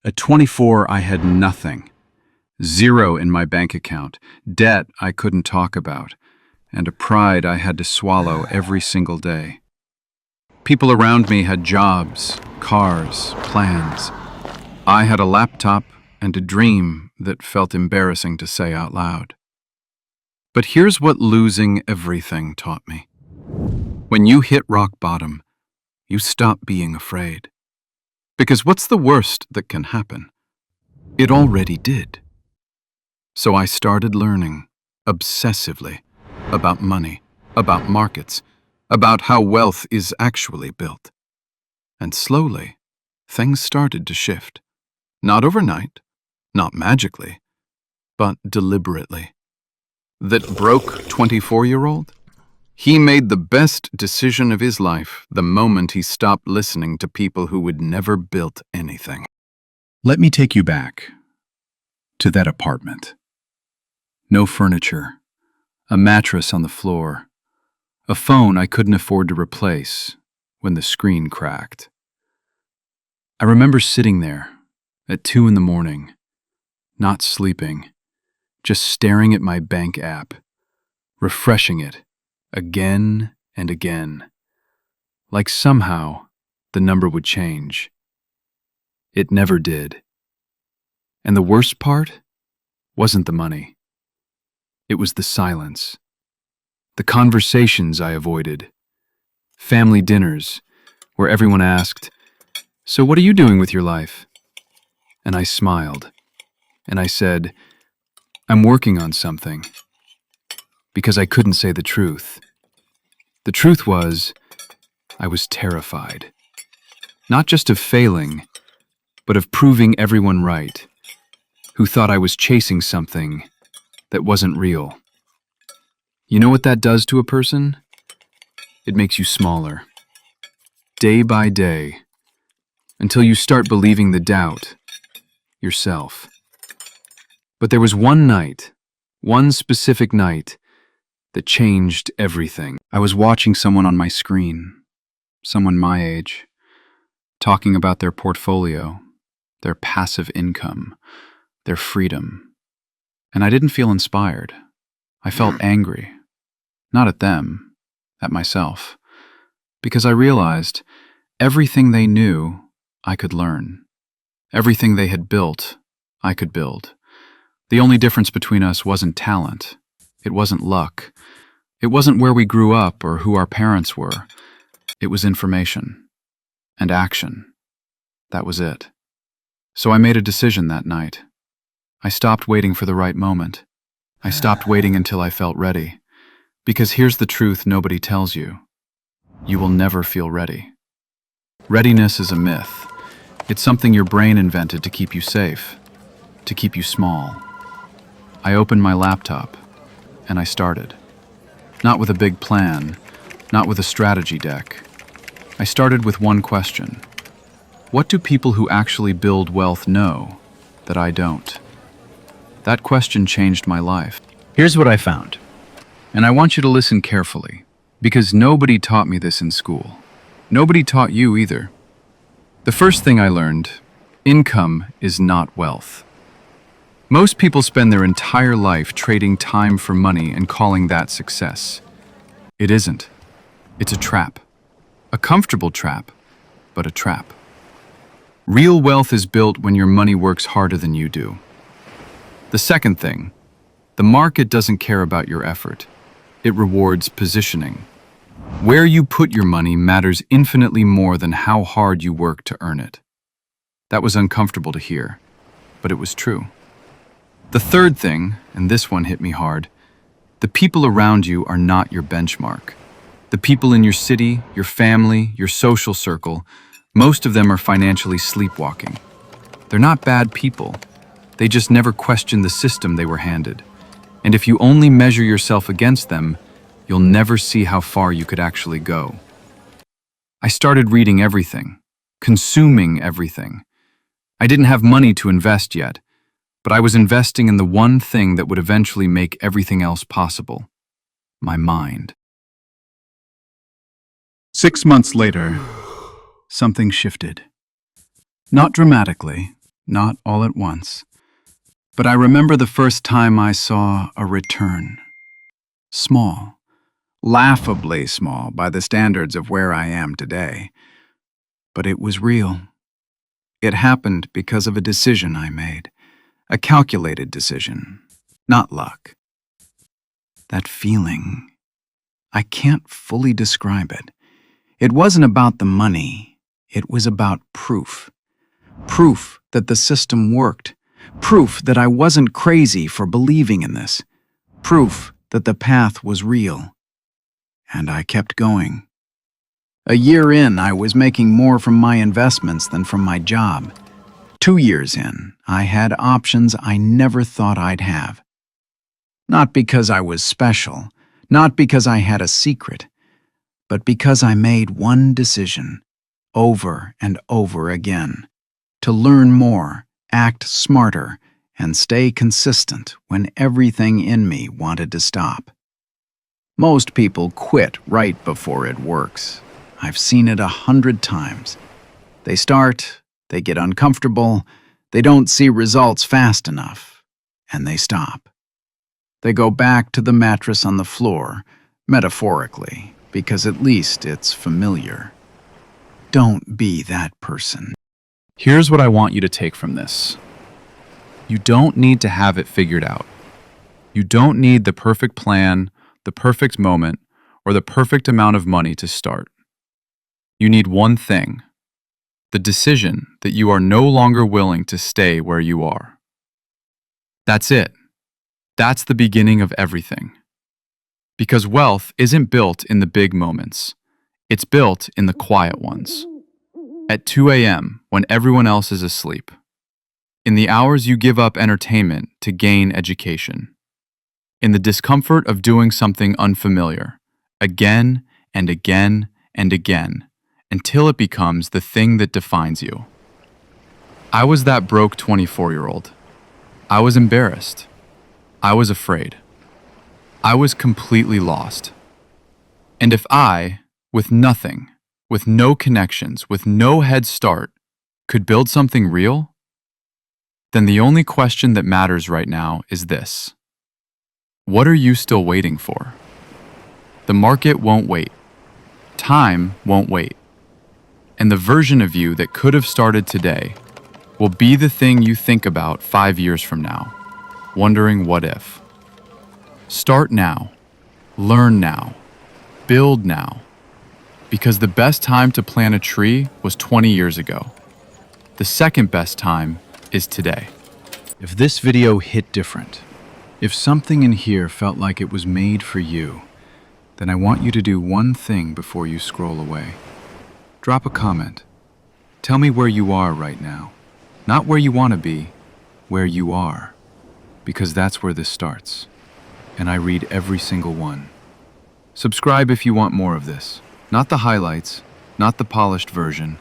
At 24, I had nothing. Zero in my bank account, debt I couldn't talk about, and a pride I had to swallow every single day. People around me had jobs, cars, plans. I had a laptop and a dream that felt embarrassing to say out loud. But here's what losing everything taught me. When you hit rock bottom, you stop being afraid. Because what's the worst that can happen? It already did. So I started learning, obsessively, about money, about markets, about how wealth is actually built. And slowly, things started to shift. Not overnight, not magically, but deliberately. That broke 24-year-old? He made the best decision of his life the moment he stopped listening to people who would never built anything. Let me take you back to that apartment. No furniture, a mattress on the floor, a phone I couldn't afford to replace when the screen cracked. I remember sitting there at 2 in the morning, not sleeping, just staring at my bank app, refreshing it again and again, like somehow the number would change. It never did. And the worst part wasn't the money. It was the silence, the conversations I avoided, family dinners where everyone asked, "So what are you doing with your life?" And I smiled, and I said, "I'm working on something," because I couldn't say the truth. The truth was, I was terrified. Not just of failing, but of proving everyone right, who thought I was chasing something that wasn't real. You know what that does to a person? It makes you smaller, day by day, until you start believing the doubt yourself. But there was one night, one specific night, that changed everything. I was watching someone on my screen, someone my age, talking about their portfolio, their passive income, their freedom. And I didn't feel inspired. I felt angry. Not at them, at myself. Because I realized everything they knew, I could learn. Everything they had built, I could build. The only difference between us wasn't talent. It wasn't luck. It wasn't where we grew up or who our parents were. It was information and action. That was it. So I made a decision that night. I stopped waiting for the right moment. I stopped waiting until I felt ready. Because here's the truth nobody tells you. You will never feel ready. Readiness is a myth. It's something your brain invented to keep you safe, to keep you small. I opened my laptop, and I started. Not with a big plan, not with a strategy deck. I started with one question. What do people who actually build wealth know that I don't? That question changed my life. Here's what I found, and I want you to listen carefully, because nobody taught me this in school. Nobody taught you either. The first thing I learned, income is not wealth. Most people spend their entire life trading time for money and calling that success. It isn't. It's a trap. A comfortable trap, but a trap. Real wealth is built when your money works harder than you do. The second thing, the market doesn't care about your effort. It rewards positioning. Where you put your money matters infinitely more than how hard you work to earn it. That was uncomfortable to hear, but it was true. The third thing, and this one hit me hard, the people around you are not your benchmark. The people in your city, your family, your social circle, most of them are financially sleepwalking. They're not bad people. They just never questioned the system they were handed. And if you only measure yourself against them, you'll never see how far you could actually go. I started reading everything, consuming everything. I didn't have money to invest yet, but I was investing in the one thing that would eventually make everything else possible: my mind. 6 months later, something shifted. Not dramatically, not all at once. But I remember the first time I saw a return. Small, laughably small by the standards of where I am today. But it was real. It happened because of a decision I made, a calculated decision, not luck. That feeling, I can't fully describe it. It wasn't about the money, it was about proof. Proof that the system worked. Proof that I wasn't crazy for believing in this. Proof that the path was real. And I kept going. A year in, I was making more from my investments than from my job. 2 years in, I had options I never thought I'd have. Not because I was special, not because I had a secret, but because I made one decision, over and over again, to learn more, act smarter, and stay consistent when everything in me wanted to stop. Most people quit right before it works. I've seen it 100 times. They start, they get uncomfortable, they don't see results fast enough, and they stop. They go back to the mattress on the floor, metaphorically, because at least it's familiar. Don't be that person. Here's what I want you to take from this. You don't need to have it figured out. You don't need the perfect plan, the perfect moment, or the perfect amount of money to start. You need one thing: the decision that you are no longer willing to stay where you are. That's it. That's the beginning of everything. Because wealth isn't built in the big moments. It's built in the quiet ones. At 2 a.m., when everyone else is asleep. In the hours you give up entertainment to gain education. In the discomfort of doing something unfamiliar, again and again and again, until it becomes the thing that defines you. I was that broke 24-year-old. I was embarrassed. I was afraid. I was completely lost. And if I, with nothing, with no connections, with no head start, could build something real, then the only question that matters right now is this: what are you still waiting for? The market won't wait. Time won't wait. And the version of you that could have started today will be the thing you think about 5 years from now, wondering what if. Start now. Learn now. Build now. Because the best time to plant a tree was 20 years ago. The second best time is today. If this video hit different, if something in here felt like it was made for you, then I want you to do one thing before you scroll away. Drop a comment. Tell me where you are right now. Not where you want to be, where you are. Because that's where this starts. And I read every single one. Subscribe if you want more of this. Not the highlights, not the polished version,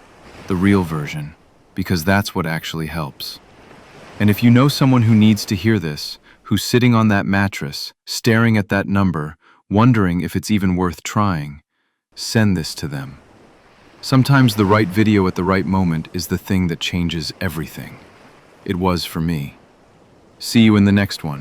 the real version, because that's what actually helps. And if you know someone who needs to hear this, who's sitting on that mattress, staring at that number, wondering if it's even worth trying, send this to them. Sometimes the right video at the right moment is the thing that changes everything. It was for me. See you in the next one.